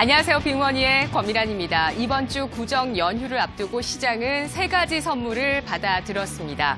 안녕하세요. 빅머니의 권미란입니다. 이번 주 구정 연휴를 앞두고 시장은 세 가지 선물을 받아들었습니다.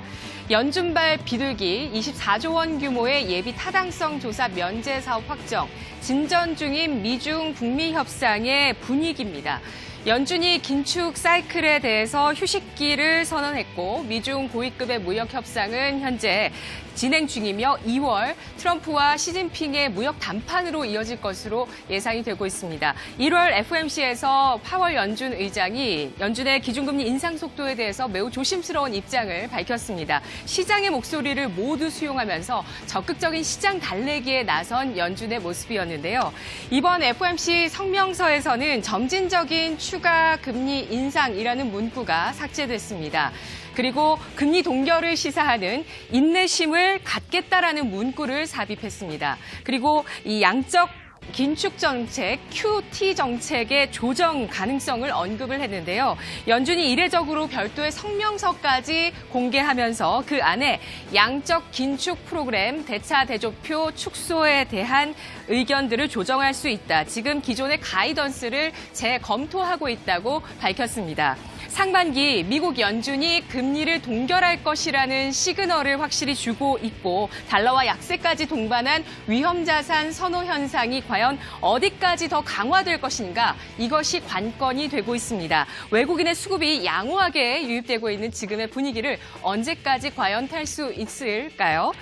연준발 비둘기, 24조 원 규모의 예비 타당성 조사 면제 사업 확정, 진전 중인 미중 북미 협상의 분위기입니다. 연준이 긴축 사이클에 대해서 휴식기를 선언했고 미중 고위급의 무역 협상은 현재 진행 중이며 2월 트럼프와 시진핑의 무역 담판으로 이어질 것으로 예상이 되고 있습니다. 1월 FOMC에서 파월 연준 의장이 연준의 기준금리 인상 속도에 대해서 매우 조심스러운 입장을 밝혔습니다. 시장의 목소리를 모두 수용하면서 적극적인 시장 달래기에 나선 연준의 모습이었는데요. 이번 FOMC 성명서에서는 점진적인 추가 금리 인상이라는 문구가 삭제됐습니다. 그리고 금리 동결을 시사하는 인내심을 갖겠다라는 문구를 삽입했습니다. 그리고 이 양적 긴축 정책, QT 정책의 조정 가능성을 언급을 했는데요. 연준이 이례적으로 별도의 성명서까지 공개하면서 그 안에 양적 긴축 프로그램 대차 대조표 축소에 대한 의견들을 조정할 수 있다. 지금 기존의 가이던스를 재검토하고 있다고 밝혔습니다. 상반기 미국 연준이 금리를 동결할 것이라는 시그널을 확실히 주고 있고 달러와 약세까지 동반한 위험자산 선호 현상이 과연 어디까지 더 강화될 것인가 이것이 관건이 되고 있습니다. 외국인의 수급이 양호하게 유입되고 있는 지금의 분위기를 언제까지 과연 탈 수 있을까요?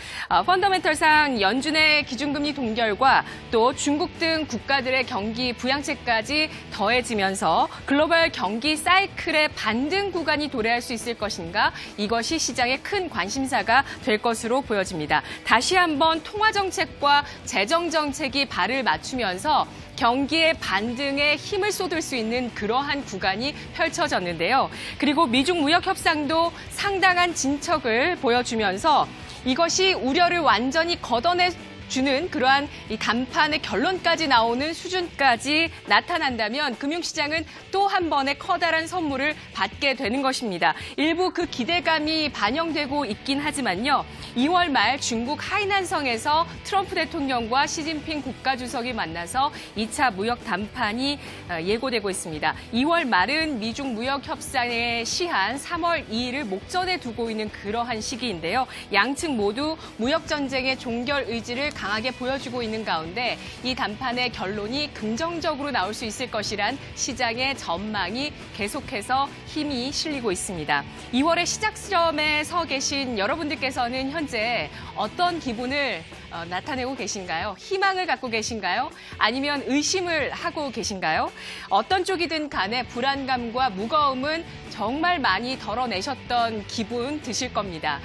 펀더멘털상 연준의 기준금리 동결과 또 중국 등 국가들의 경기 부양책까지 더해지면서 글로벌 경기 사이클의 반등 구간이 도래할 수 있을 것인가 이것이 시장의 큰 관심사가 될 것으로 보여집니다. 다시 한번 통화정책과 재정정책이 발을 맞추면서 경기의 반등에 힘을 쏟을 수 있는 그러한 구간이 펼쳐졌는데요. 그리고 미중 무역 협상도 상당한 진척을 보여주면서 이것이 우려를 완전히 걷어내주는 그러한 이談판의 결론까지 나오는 수준까지 나타난다면 금융시장은 또 한 번의 커다란 선물을 받게 되는 것입니다. 일부 그 기대감이 반영되고 있긴 하지만요. 2월 말 중국 하이난성에서 트럼프 대통령과 시진핑 국가주석이 만나서 2차 무역 담판이 예고되고 있습니다. 2월 말은 미중 무역 협상의 시한 3월 2일을 목전에 두고 있는 그러한 시기인데요. 양측 모두 무역 전쟁의 종결 의지를 강하게 보여주고 있는 가운데 이 담판의 결론이 긍정적으로 나올 수 있을 것이란 시장의 전망이 계속해서 힘이 실리고 있습니다. 2월의 시작 시점에 서 계신 여러분들께서는 현재 어떤 기분을 나타내고 계신가요? 희망을 갖고 계신가요? 아니면 의심을 하고 계신가요? 어떤 쪽이든 간에 불안감과 무거움은 정말 많이 덜어내셨던 기분 드실 겁니다.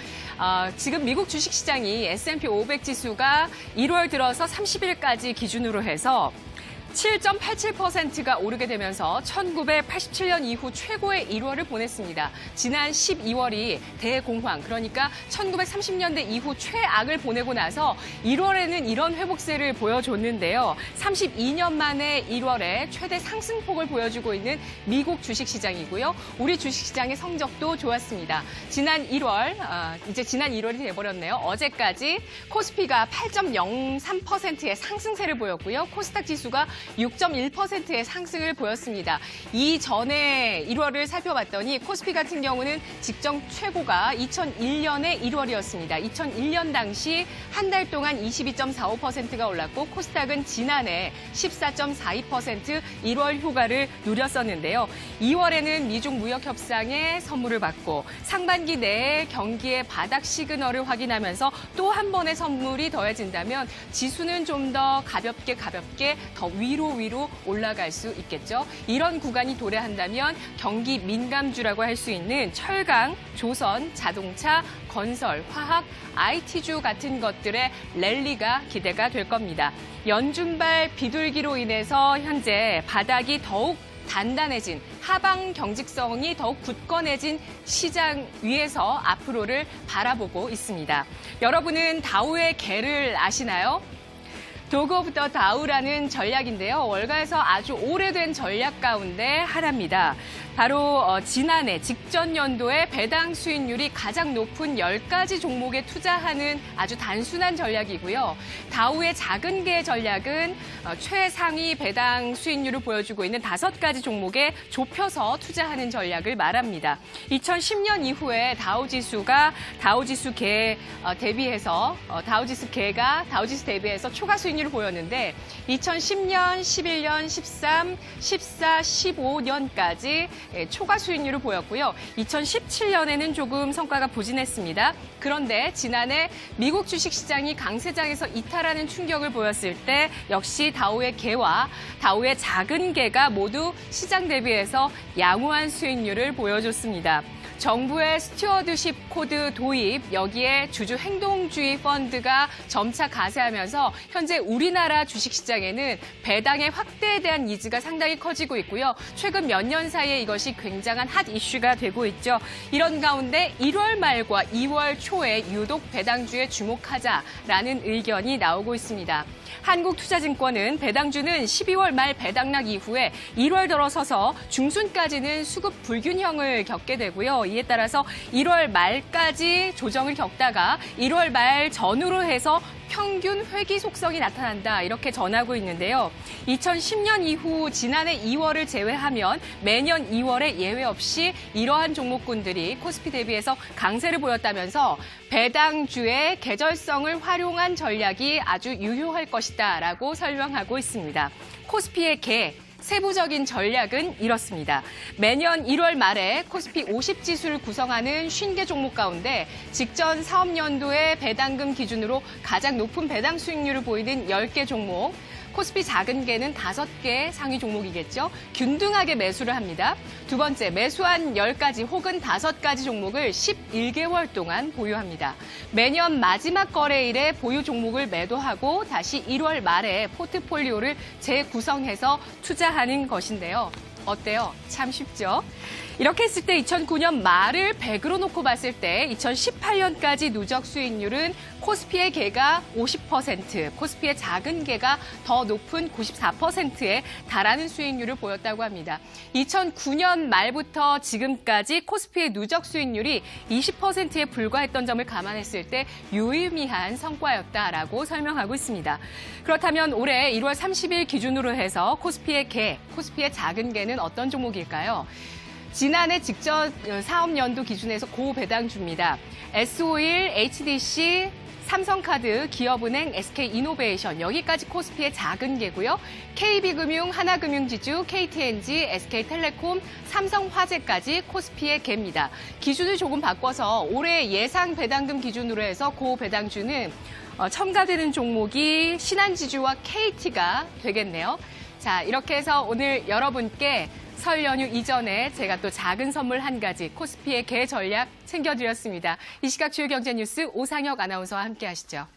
지금 미국 주식시장이 S&P 500 지수가 1월 들어서 30일까지 기준으로 해서 7.87%가 오르게 되면서 1987년 이후 최고의 1월을 보냈습니다. 지난 12월이 대공황, 그러니까 1930년대 이후 최악을 보내고 나서 1월에는 이런 회복세를 보여줬는데요. 32년 만에 1월에 최대 상승폭을 보여주고 있는 미국 주식시장이고요. 우리 주식시장의 성적도 좋았습니다. 지난 1월, 이제 지난 1월이 돼버렸네요. 어제까지 코스피가 8.03%의 상승세를 보였고요. 코스닥 지수가 6.1%의 상승을 보였습니다. 이전에 1월을 살펴봤더니 코스피 같은 경우는 직전 최고가 2001년의 1월이었습니다. 2001년 당시 한 달 동안 22.45%가 올랐고 코스닥은 지난해 14.42% 1월 휴가를 누렸었는데요. 2월에는 미중 무역 협상의 선물을 받고 상반기 내에 경기의 바닥 시그널을 확인하면서 또 한 번의 선물이 더해진다면 지수는 좀 더 가볍게 더 위로 올라갈 수 있겠죠. 이런 구간이 도래한다면 경기 민감주라고 할 수 있는 철강, 조선, 자동차, 건설, 화학, IT주 같은 것들의 랠리가 기대가 될 겁니다. 연준발 비둘기로 인해서 현재 바닥이 더욱 단단해진 하방 경직성이 더욱 굳건해진 시장 위에서 앞으로를 바라보고 있습니다. 여러분은 다우의 개를 아시나요? 도그 오브 더 다우라는 전략인데요. 월가에서 아주 오래된 전략 가운데 하나입니다. 바로 지난해 직전 연도에 배당 수익률이 가장 높은 10가지 종목에 투자하는 아주 단순한 전략이고요. 다우의 작은 개 전략은 최상위 배당 수익률을 보여주고 있는 5가지 종목에 좁혀서 투자하는 전략을 말합니다. 2010년 이후에 다우지수가 다우지수 대비해서 초과 수익률을 보였는데 2010년, 11년, 13, 14, 15년까지 초과 수익률을 보였고요. 2017년에는 조금 성과가 부진했습니다. 그런데 지난해 미국 주식시장이 강세장에서 이탈하는 충격을 보였을 때 역시 다우의 개와 다우의 작은 개가 모두 시장 대비해서 양호한 수익률을 보여줬습니다. 정부의 스튜어드십 코드 도입, 여기에 주주 행동주의 펀드가 점차 가세하면서 현재 우리나라 주식시장에는 배당의 확대에 대한 니즈가 상당히 커지고 있고요. 최근 몇 년 사이에 이것이 굉장한 핫 이슈가 되고 있죠. 이런 가운데 1월 말과 2월 초에 유독 배당주에 주목하자라는 의견이 나오고 있습니다. 한국투자증권은 배당주는 12월 말 배당락 이후에 1월 들어서서 중순까지는 수급 불균형을 겪게 되고요. 이에 따라서 1월 말까지 조정을 겪다가 1월 말 전후로 해서 평균 회귀 속성이 나타난다, 이렇게 전하고 있는데요. 2010년 이후 지난해 2월을 제외하면 매년 2월에 예외 없이 이러한 종목군들이 코스피 대비해서 강세를 보였다면서 배당주의 계절성을 활용한 전략이 아주 유효할 것이다라고 설명하고 있습니다. 코스피의 세부적인 전략은 이렇습니다. 매년 1월 말에 코스피 50지수를 구성하는 50개 종목 가운데 직전 사업연도의 배당금 기준으로 가장 높은 배당 수익률을 보이는 10개 종목, 코스피 작은 개는 5개 상위 종목이겠죠. 균등하게 매수를 합니다. 두 번째, 매수한 10가지 혹은 5가지 종목을 11개월 동안 보유합니다. 매년 마지막 거래일에 보유 종목을 매도하고 다시 1월 말에 포트폴리오를 재구성해서 투자하는 것인데요. 어때요? 참 쉽죠? 이렇게 했을 때 2009년 말을 100으로 놓고 봤을 때 2018년까지 누적 수익률은 코스피의 개가 50%, 코스피의 작은 개가 더 높은 94%에 달하는 수익률을 보였다고 합니다. 2009년 말부터 지금까지 코스피의 누적 수익률이 20%에 불과했던 점을 감안했을 때 유의미한 성과였다라고 설명하고 있습니다. 그렇다면 올해 1월 30일 기준으로 해서 코스피의 작은 개는 어떤 종목일까요? 지난해 직전 사업연도 기준에서 고배당주입니다. S51, HDC, 삼성카드, 기업은행, SK이노베이션, 여기까지 코스피의 작은 개고요. KB금융, 하나금융지주, KTNG, SK텔레콤, 삼성화재까지 코스피의 개입니다. 기준을 조금 바꿔서 올해 예상 배당금 기준으로 해서 고배당주는 첨가되는 종목이 신한지주와 KT가 되겠네요. 자, 이렇게 해서 오늘 여러분께 설 연휴 이전에 제가 또 작은 선물 한 가지, 코스피의 개 전략 챙겨드렸습니다. 이 시각 주요 경제 뉴스 오상혁 아나운서와 함께 하시죠.